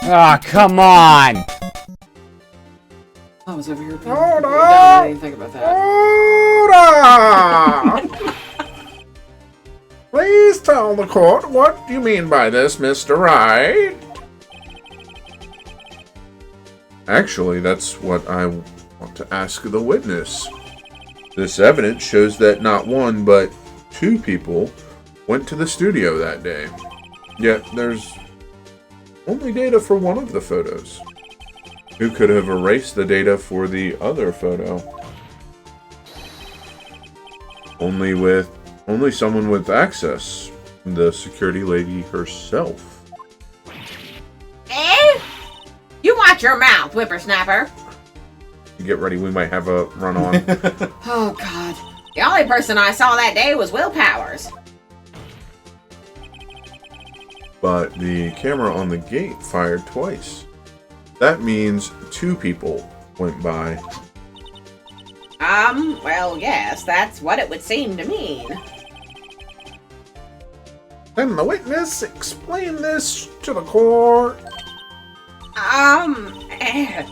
Ah, come on! I was over here. Hold I didn't think about that. Hold on! Please tell the court what you mean by this, Mr. Wright. Actually, that's what I want to ask the witness. This evidence shows that not one, but two people went to the studio that day. Yet there's only data for one of the photos. Who could have erased the data for the other photo? Only someone with access. The security lady herself. Eh? You watch your mouth, whippersnapper. Get ready, we might have a run-on. Oh, God. The only person I saw that day was Will Powers. But the camera on the gate fired twice. That means two people went by. Well, yes, that's what it would seem to mean. Can the witness explain this to the court? I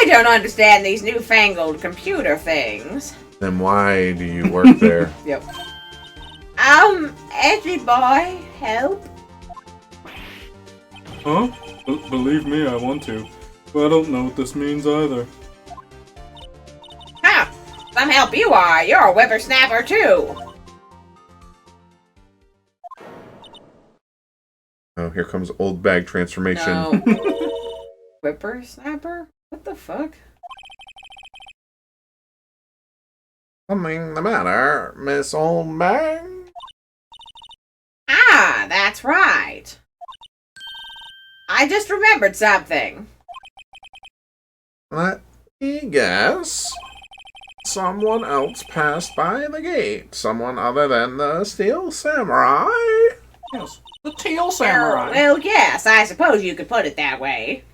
don't understand these newfangled computer things. Then why do you work there? Yep. Edgy boy, help. Huh? Believe me, I want to. But I don't know what this means either. Huh. Some help you are. You're a whippersnapper, too. Oh, here comes Oldbag transformation. No. Whippersnapper? What the fuck? Something the matter, Miss Oldbag? Ah, that's right. I just remembered something. Let me guess. Someone else passed by the gate. Someone other than the Steel Samurai? Yes. The Teal Samurai. Well, yes, I suppose you could put it that way.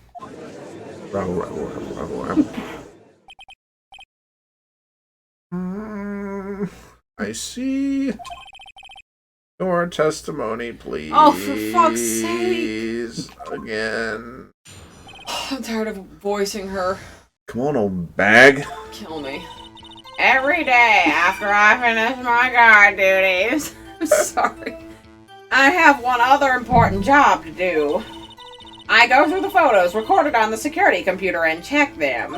I see. Your testimony, please. Oh, for fuck's sake. Again. I'm tired of voicing her. Come on, old bag. Kill me. Every day after I finish my guard duties. I'm sorry. I have one other important job to do. I go through the photos recorded on the security computer and check them.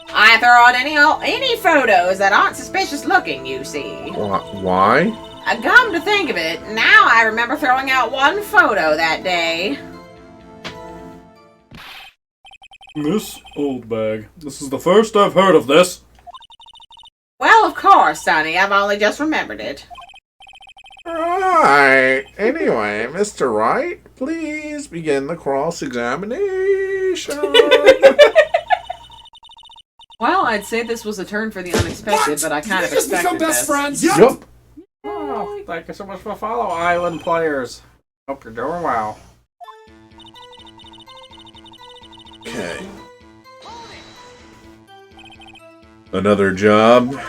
I throw out any photos that aren't suspicious looking, you see. Why? Come to think of it, now I remember throwing out one photo that day. Miss Oldbag, this is the first I've heard of this. Well, of course, Sonny, I've only just remembered it. Right. Anyway, Mr. Wright, please begin the cross-examination. Well, I'd say this was a turn for the unexpected, but I kind of expected this. friends? Yup. Oh, thank you so much for follow, Island players. Hope you're doing well. Okay. Another job.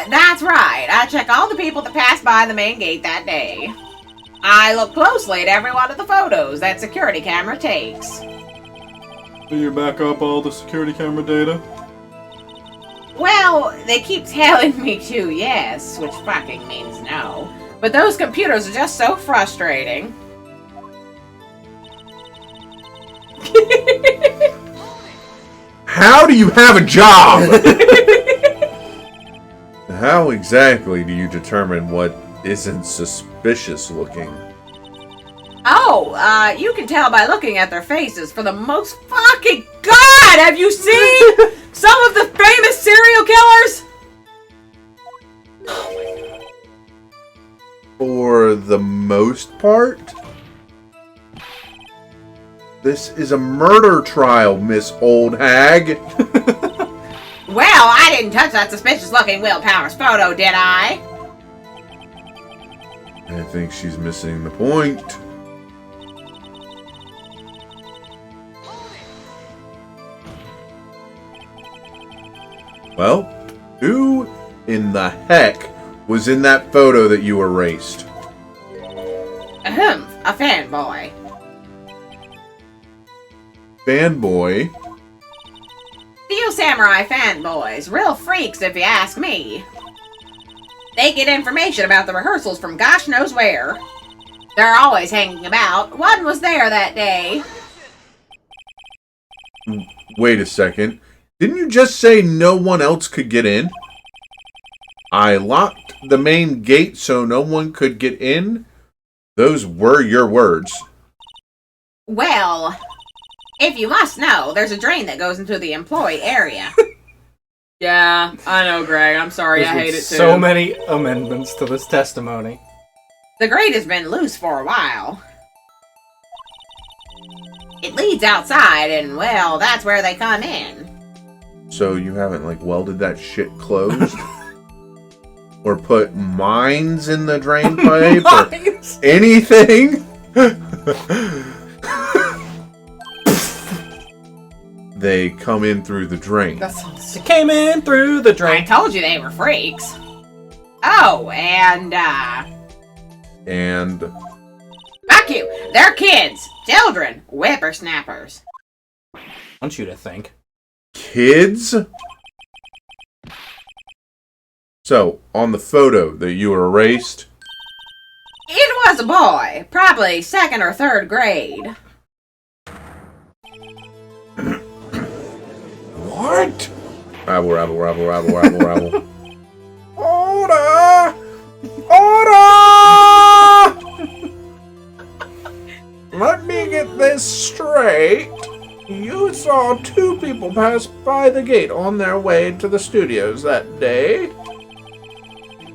That's right, I check all the people that passed by the main gate that day. I look closely at every one of the photos that security camera takes. Do you back up all the security camera data? Well, they keep telling me to, yes, which fucking means no. But those computers are just so frustrating. How do you have a job? How exactly do you determine what isn't suspicious looking? Oh, you can tell by looking at their faces for the most fucking God! Have you seen some of the famous serial killers? For the most part? This is a murder trial, Miss Old Hag. Well, I didn't touch that suspicious-looking Will Powers photo, did I? I think she's missing the point. Well, who in the heck was in that photo that you erased? Ahem, a fanboy. fanboy. Steel Samurai fanboys, real freaks if you ask me. They get information about the rehearsals from gosh knows where. They're always hanging about. One was there that day. Wait a second. Didn't you just say no one else could get in? I locked the main gate so no one could get in? Those were your words. Well, if you must know, there's a drain that goes into the employee area. Yeah, I know, Greg. I'm sorry. I hate it too. So many amendments to this testimony. The grate has been loose for a while. It leads outside, and, well, that's where they come in. So you haven't, like, welded that shit closed? Or put mines in the drain pipe? Or anything? They come in through the drain. They came in through the I drain. told you they were freaks. Oh, and, And fuck you. They're kids, children, whippersnappers. I want you to think. kids? So, on the photo that you erased, It was a boy, probably 2nd or 3rd grade. what? Rabble, rabble, rabble, rabble, rabble, rabble. Order! Order! Let me get this straight. You saw 2 people pass by the gate on their way to the studios that day.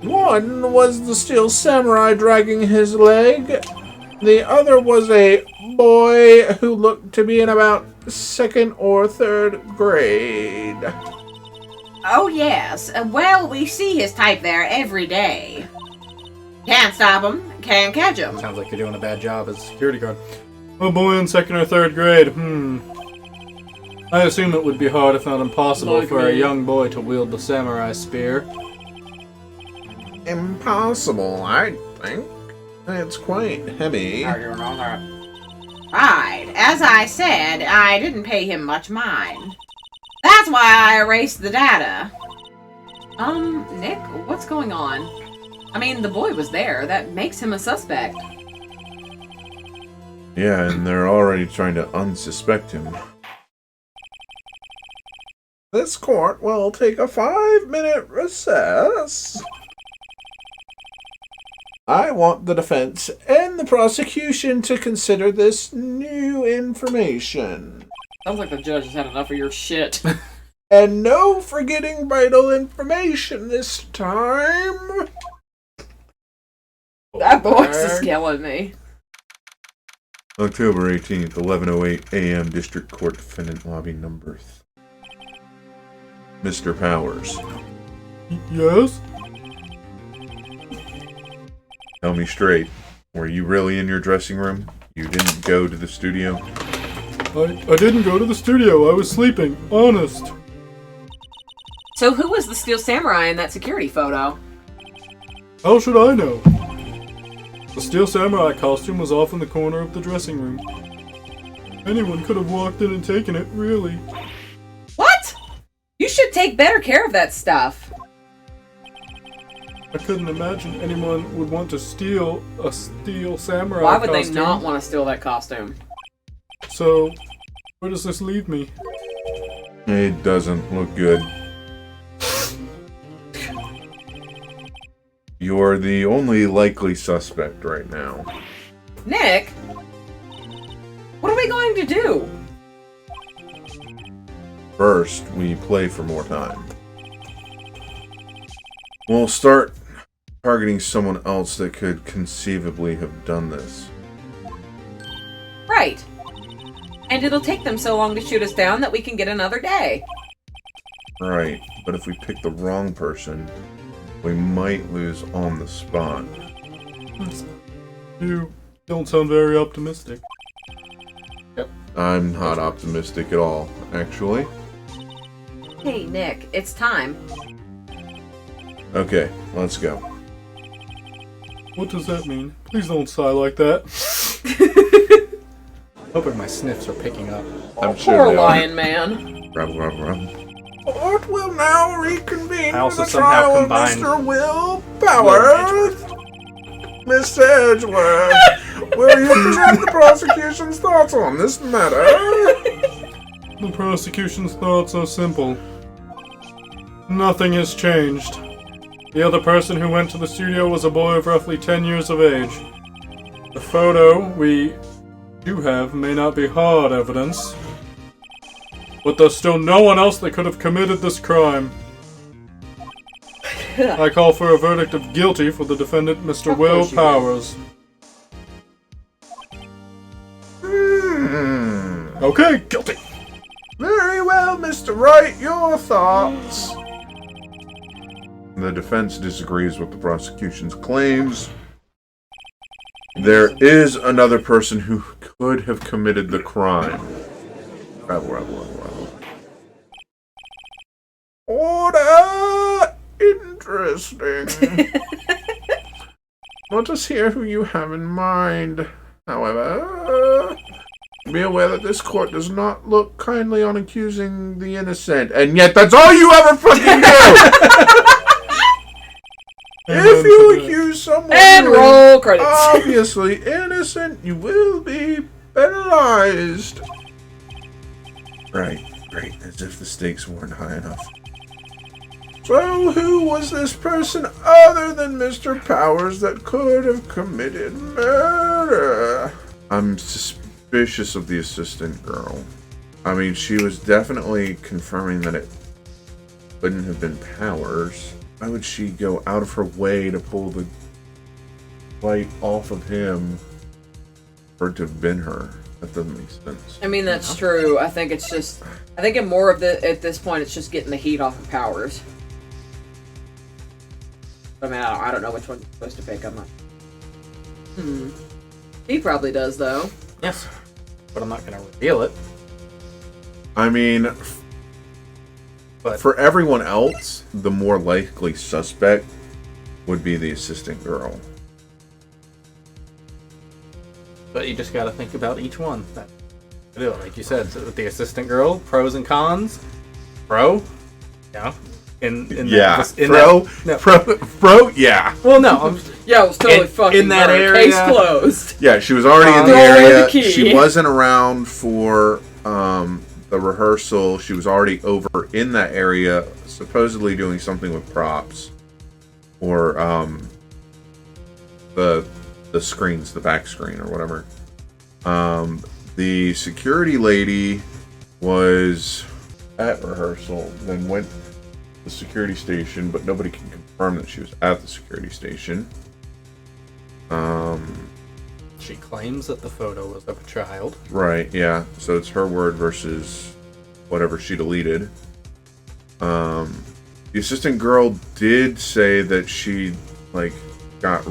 One was the Steel Samurai dragging his leg. The other was a boy who looked to be in about 2nd or 3rd grade. Oh, yes. Well, we see his type there every day. Can't stop him, can't catch him. Sounds like you're doing a bad job as a security guard. A boy in 2nd or 3rd grade. I assume it would be hard, if not impossible, Like for a me. young boy to wield the samurai spear. Impossible, I think. It's quite heavy. Right. As I said, I didn't pay him much mind. That's why I erased the data. Nick, what's going on? I mean, the boy was there. That makes him a suspect. Yeah, and they're already trying to unsuspect him. This court will take a 5-minute recess. I want the defense and the prosecution to consider this new information. Sounds like the judge has had enough of your shit. And no forgetting vital information this time. That voice is killing me. October 18th, 11:08 a.m. District Court Defendant Lobby Number 3. Mr. Powers, Yes? tell me straight. Were you really in your dressing room? You didn't go to the studio? I didn't go to the studio. I was sleeping. Honest. So who was the Steel Samurai in that security photo? How should I know? The Steel Samurai costume was off in the corner of the dressing room. Anyone could have walked in and taken it, really. What? You should take better care of that stuff. I couldn't imagine anyone would want to steal a Steel Samurai Why would costume. they not want to steal that costume? So, where does this leave me? It doesn't look good. You're the only likely suspect right now. Nick? What are we going to do? First, we play for more time. We'll start targeting someone else that could conceivably have done this. Right. And it'll take them so long to shoot us down that we can get another day. Right, but if we pick the wrong person, we might lose on the spot. You don't sound very optimistic. I'm not optimistic at all, actually. Hey, Nick, it's time. Okay, let's go. What does that mean? Please don't sigh like that. Hoping my sniffs are picking up. I'm sure Poor they lion man. are. Court will now reconvene I also for the somehow trial of combined Mr. Will Powers. Mr. Edgeworth, will you present the prosecution's thoughts on this matter? The prosecution's thoughts are simple. Nothing has changed. The other person who went to the studio was a boy of roughly 10 years of age. The photo we do have may not be hard evidence, but there's still no one else that could have committed this crime. I call for a verdict of guilty for the defendant, Mr. Will Powers. Okay, guilty. Very well, Mr. Wright, your thoughts? The defense disagrees with the prosecution's claims. There is another person who could have committed the crime. Order! Interesting. Let us hear who you have in mind. However, be aware that this court does not look kindly on accusing the innocent, and yet that's all you ever fucking do! If you accuse someone And who is roll credits. obviously innocent, you will be penalized. Right, as if the stakes weren't high enough. So, who was this person other than Mr. Powers that could have committed murder? I'm suspicious of the assistant girl. I mean, she was definitely confirming that it couldn't have been Powers. Why would she go out of her way to pull the light off of him for it to have been her? That doesn't make sense. I mean, that's true. I think it's just... I think at this point, it's just getting the heat off of Powers. I mean, I don't know which one you're supposed to pick. I'm not... He probably does, though. Yes. But I'm not going to reveal it. I mean, But for everyone else, the more likely suspect would be the assistant girl. But you just got to think about each one. Like you said, so with the assistant girl, pros and cons. Pro, yeah. Yeah. Well, no. Yeah, it was totally In- fucking in that murder. area- Case closed. Yeah, she was already in the Throw away area. the key. She wasn't around for the rehearsal. She was already over in that area, supposedly doing something with props. Or the screens, the back screen or whatever. The security lady was at rehearsal, then went to the security station, but nobody can confirm that she was at the security station. She claims that the photo was of a child. Right, yeah. So it's her word versus whatever she deleted. The assistant girl did say that she got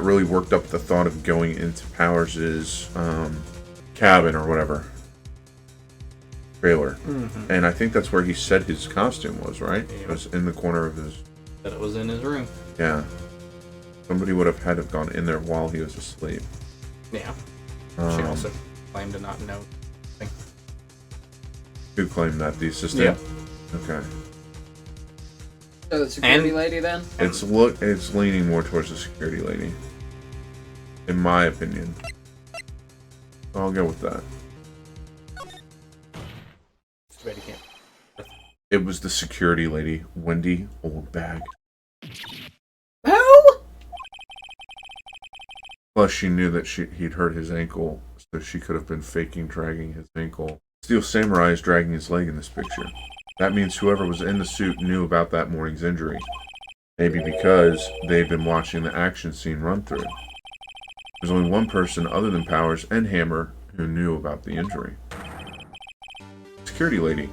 really worked up at the thought of going into Powers's cabin or whatever. Trailer. Mm-hmm. And I think that's where he said his costume was, right? Yeah. It was in the corner of his... That it was in his room. Yeah. Somebody would have had to have gone in there while he was asleep. Yeah. She also claimed to not know. Who claimed that? The assistant? Yeah. Okay. So the security And- lady, then? It's leaning more towards the security lady. In my opinion. I'll go with that. Ready, can't. It was the security lady, Wendy Oldbag. Who? Plus, she knew that he'd hurt his ankle, so she could have been faking dragging his ankle. Steel Samurai is dragging his leg in this picture. That means whoever was in the suit knew about that morning's injury. Maybe because they'd been watching the action scene run through. There's only one person other than Powers and Hammer who knew about the injury. Security lady,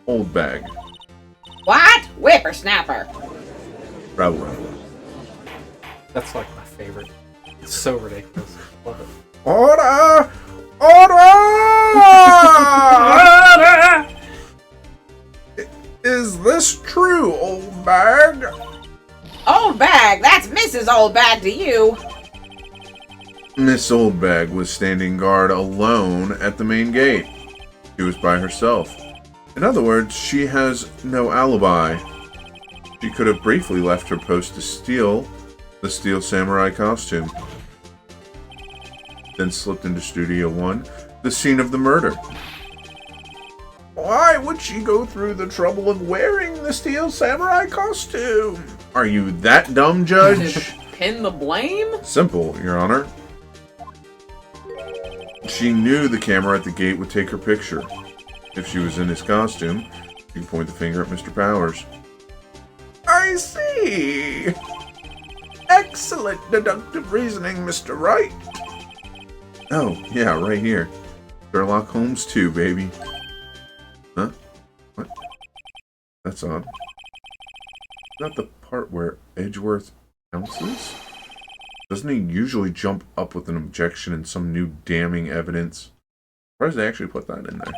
Oldbag. What? Whippersnapper. Bravo. That's like my favorite. It's so ridiculous. Love it. Order! Order! Is this true, Oldbag? Oldbag, that's Mrs. Oldbag to you. Miss Oldbag was standing guard alone at the main gate. She was by herself. In other words, she has no alibi. She could have briefly left her post to steal the Steel Samurai costume, then slipped into Studio 1, the scene of the murder. Why would she go through the trouble of wearing the Steel Samurai costume? Are you that dumb, Judge? Pin the blame? Simple, Your Honor. She knew the camera at the gate would take her picture. If she was in his costume, she could point the finger at Mr. Powers. I see. Excellent deductive reasoning, Mr. Wright. Oh, yeah, right here. Sherlock Holmes 2, baby. Huh? What? That's odd. Not the part where Edgeworth pounces? Doesn't he usually jump up with an objection and some new damning evidence? Surprised they actually put that in there.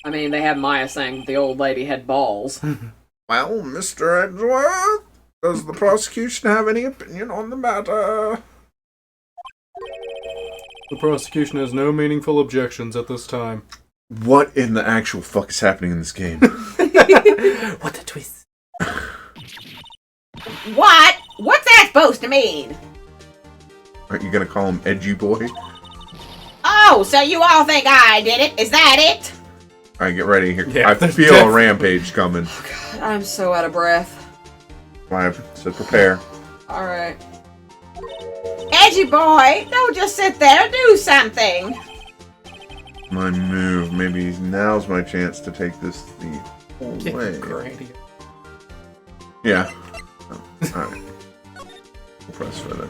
I mean, they had Maya saying the old lady had balls. Well, Mr. Edgeworth, does the prosecution have any opinion on the matter? The prosecution has no meaningful objections at this time. What in the actual fuck is happening in this game? What a twist. What? What's that supposed to mean? Aren't you gonna call him Edgy Boy? Oh, so you all think I did it? Is that it? Alright, get ready here. Yeah, I feel a rampage coming. I'm so out of breath. I said prepare. Alright. Edgy boy, don't just sit there. Do something. My move. Maybe now's my chance to take this the whole way. Great. Yeah. Oh, alright. We'll press further.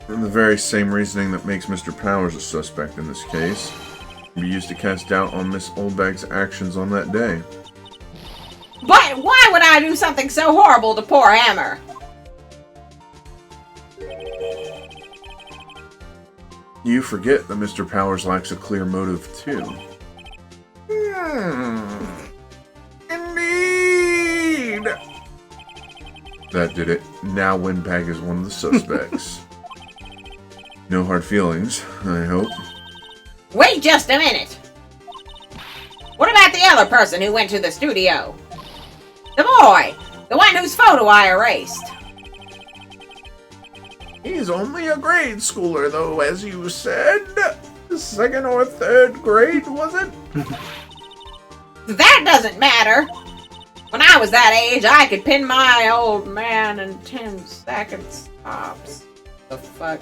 And the very same reasoning that makes Mr. Powers a suspect in this case can be used to cast doubt on Miss Oldbag's actions on that day. But why would I do something so horrible to poor Hammer? You forget that Mr. Powers lacks a clear motive, too. Indeed! That did it. Now Windbag is one of the suspects. No hard feelings, I hope. Wait just a minute. What about the other person who went to the studio? The boy! The one whose photo I erased. He's only a grade schooler, though, as you said. Second or third grade, was it? That doesn't matter. When I was that age, I could pin my old man in 10 seconds tops. The fuck?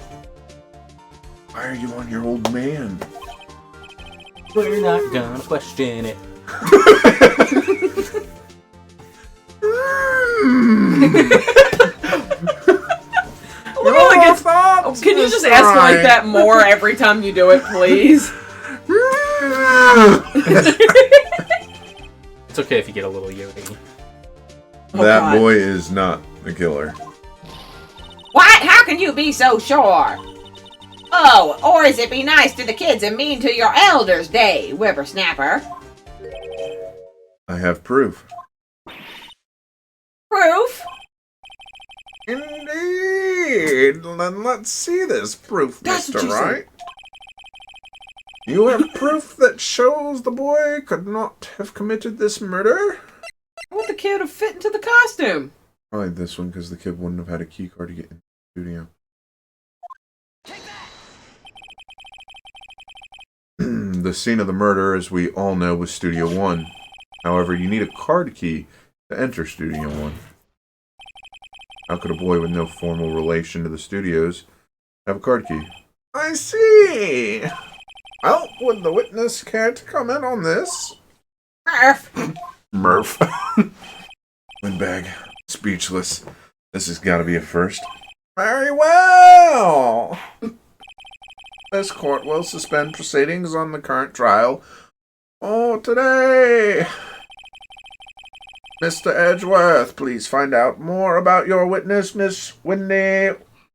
Why are you on your old man? We're not gonna question it. Can you just ask like that more every time you do it, please? It's okay if you get a little yoding. Oh, That God. boy is not the killer. What? How can you be so sure? Oh, or is it be nice to the kids and mean to your elders day, whippersnapper? I have proof. Proof? Indeed. Then let's see this proof, That's what Mr. you said. Wright. You have proof that shows the boy could not have committed this murder? I want the kid to fit into the costume. Probably this one, because the kid wouldn't have had a key card to get in the studio. The scene of the murder, as we all know, was Studio 1. However, you need a card key to enter Studio 1. How could a boy with no formal relation to the studios have a card key? I see! Well, would the witness care to comment on this? Murph. Murph. Windbag. Speechless. This has got to be a first. Very well! This court will suspend proceedings on the current trial for today. Mr. Edgeworth, please find out more about your witness, Miss Windy.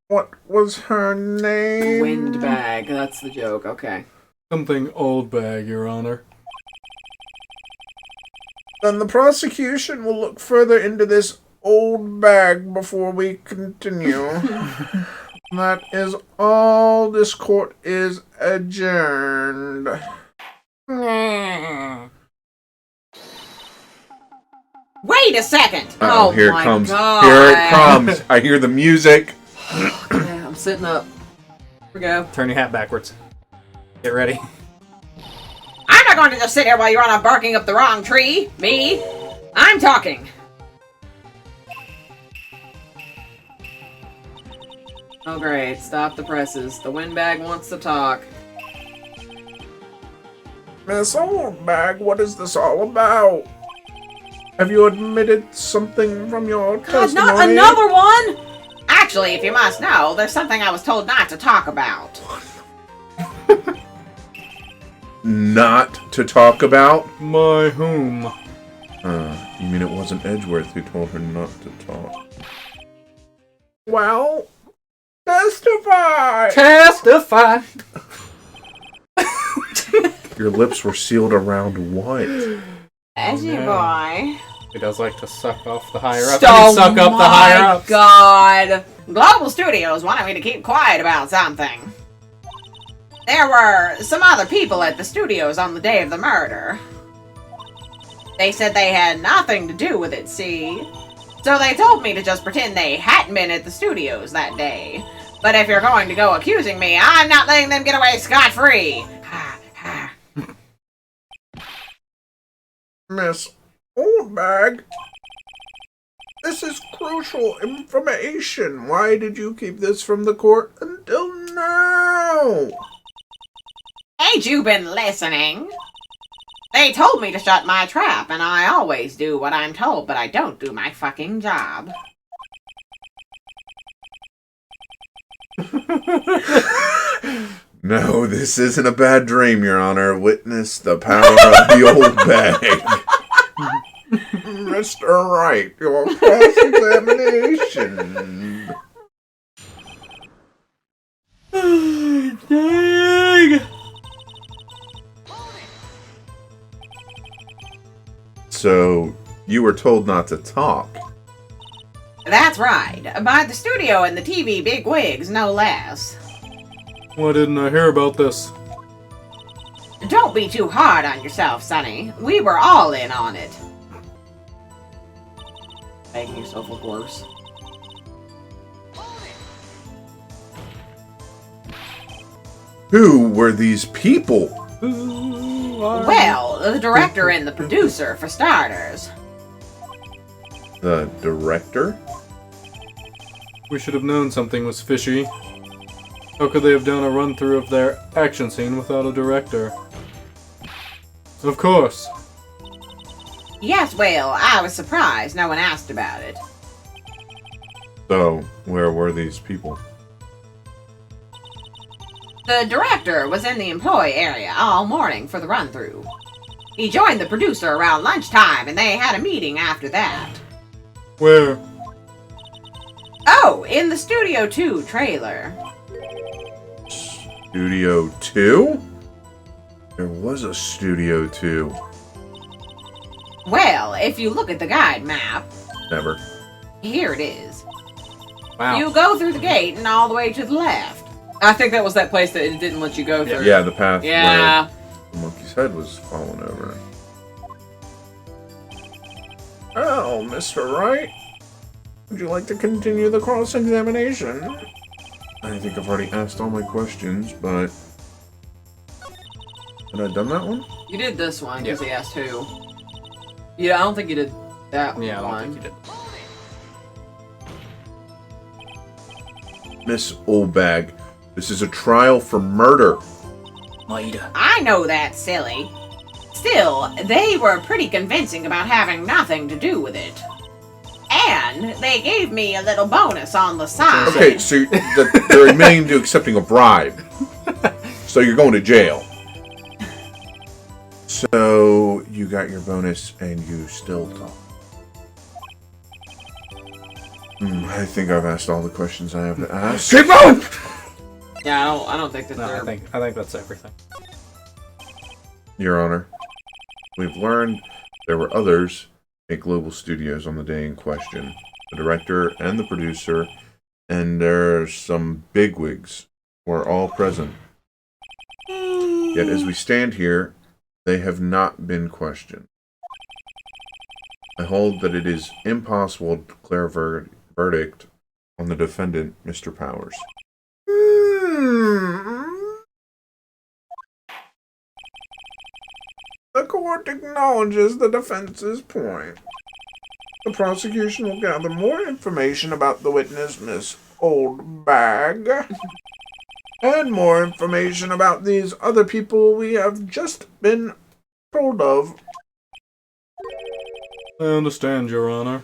What was her name? Windbag. That's the joke. Okay. Something Oldbag, Your Honor. Then the prosecution will look further into this Oldbag before we continue. That is all. This court is adjourned. Wait a second! Oh, here it my comes. God. Here it comes. I hear the music. Yeah, I'm sitting up. Here we go. Turn your hat backwards. Get ready. I'm not going to just sit here while you run off barking up the wrong tree. Me? I'm talking. Oh great, stop the presses. The windbag wants to talk. Miss Oldbag, what is this all about? Have you admitted something from your God, testimony? not another one! Actually, if you must know, there's something I was told not to talk about. Not to talk about? My whom? You mean it wasn't Edgeworth who told her not to talk? Well, testify! Testify! Your lips were sealed around what? Edgy boy. He does like to suck off the higher up. Oh Suck up the higher ups. God! Global Studios wanted me to keep quiet about something. There were some other people at the studios on the day of the murder. They said they had nothing to do with it, see? So they told me to just pretend they hadn't been at the studios that day. But if you're going to go accusing me, I'm not letting them get away scot-free. Ha, ha. Miss Oldbag, this is crucial information. Why did you keep this from the court until now? Ain't you been listening? They told me to shut my trap, and I always do what I'm told, but I don't do my fucking job. No, this isn't a bad dream, Your Honor. Witness the power of the old bag. Mr. Wright, your cross-examination. Dang! So, you were told not to talk. That's right, by the studio and the TV bigwigs, no less. Why didn't I hear about this? Don't be too hard on yourself, Sonny. We were all in on it. Making yourself look worse. Who were these people? Well, the director and the producer, for starters. The director? We should have known something was fishy. How could they have done a run-through of their action scene without a director? Of course. Yes, well, I was surprised no one asked about it. So, where were these people? The director was in the employee area all morning for the run-through. He joined the producer around lunchtime, and they had a meeting after that. Where? Oh, in the Studio 2 trailer. Studio 2? There was a Studio 2. Well, if you look at the guide map, Never. here it is. Wow. You go through the gate and all the way to the left. I think that was that place that it didn't let you go through. Yeah, the path Yeah. where the monkey's head was falling over. Oh, Mr. Wright, would you like to continue the cross-examination? I think I've already asked all my questions, but... Had I done that one? You did this one because he asked who. Yeah, I don't think you did that Yeah, I one. don't think you did. Miss Oldbag, this is a trial for murder. Maida. I know that's silly. Still, they were pretty convincing about having nothing to do with it. And they gave me a little bonus on the side. Okay, so they're admitting to accepting a bribe. So you're going to jail. So you got your bonus and you still talk. I think I've asked all the questions I have to ask. Keep going! Yeah, I don't think that No, they're... I think that's everything. Your Honor, we've learned there were others at Global Studios on the day in question. The director and the producer, and there's some bigwigs who are all present. Yet as we stand here, they have not been questioned. I hold that it is impossible to declare a verdict on the defendant, Mr. Powers. The court acknowledges the defense's point. The prosecution will gather more information about the witness, Miss Oldbag, and more information about these other people we have just been told of. I understand, Your Honor.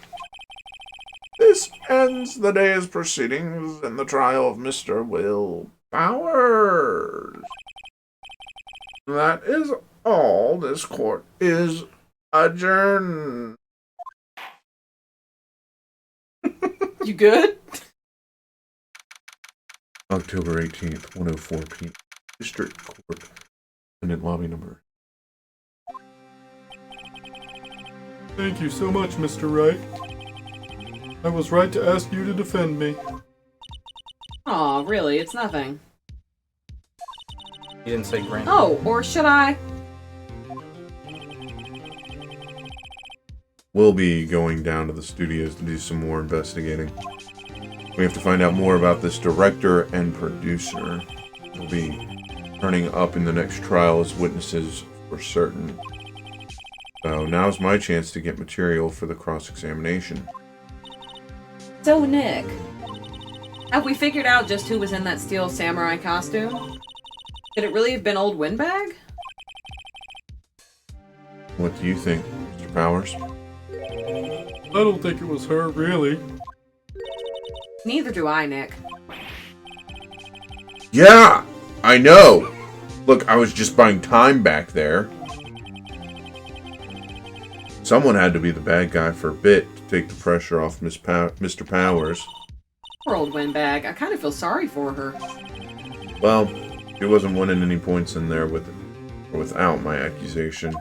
This ends the day's proceedings in the trial of Mr. Will Powers. That is all. This court is adjourned. You good? October 18th, 1:04 p.m. District Court. Defendant lobby number. Thank you so much, Mr. Wright. I was right to ask you to defend me. Aw, really, it's nothing. You didn't say grant. Oh, or should I? We'll be going down to the studios to do some more investigating. We have to find out more about this director and producer. They'll be turning up in the next trial as witnesses for certain. So now's my chance to get material for the cross-examination. So, Nick, have we figured out just who was in that steel samurai costume? Could it really have been old Windbag? What do you think, Mr. Powers? I don't think it was her, really. Neither do I, Nick. Yeah, I know. Look, I was just buying time back there. Someone had to be the bad guy for a bit to take the pressure off Mr. Powers. Poor old Windbag. I kind of feel sorry for her. Well, he wasn't winning any points in there with or without my accusation.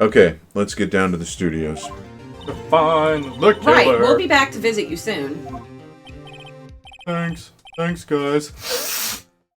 Okay, let's get down to the studios. Fine, the killer. Right, we'll be back to visit you soon. Thanks, guys.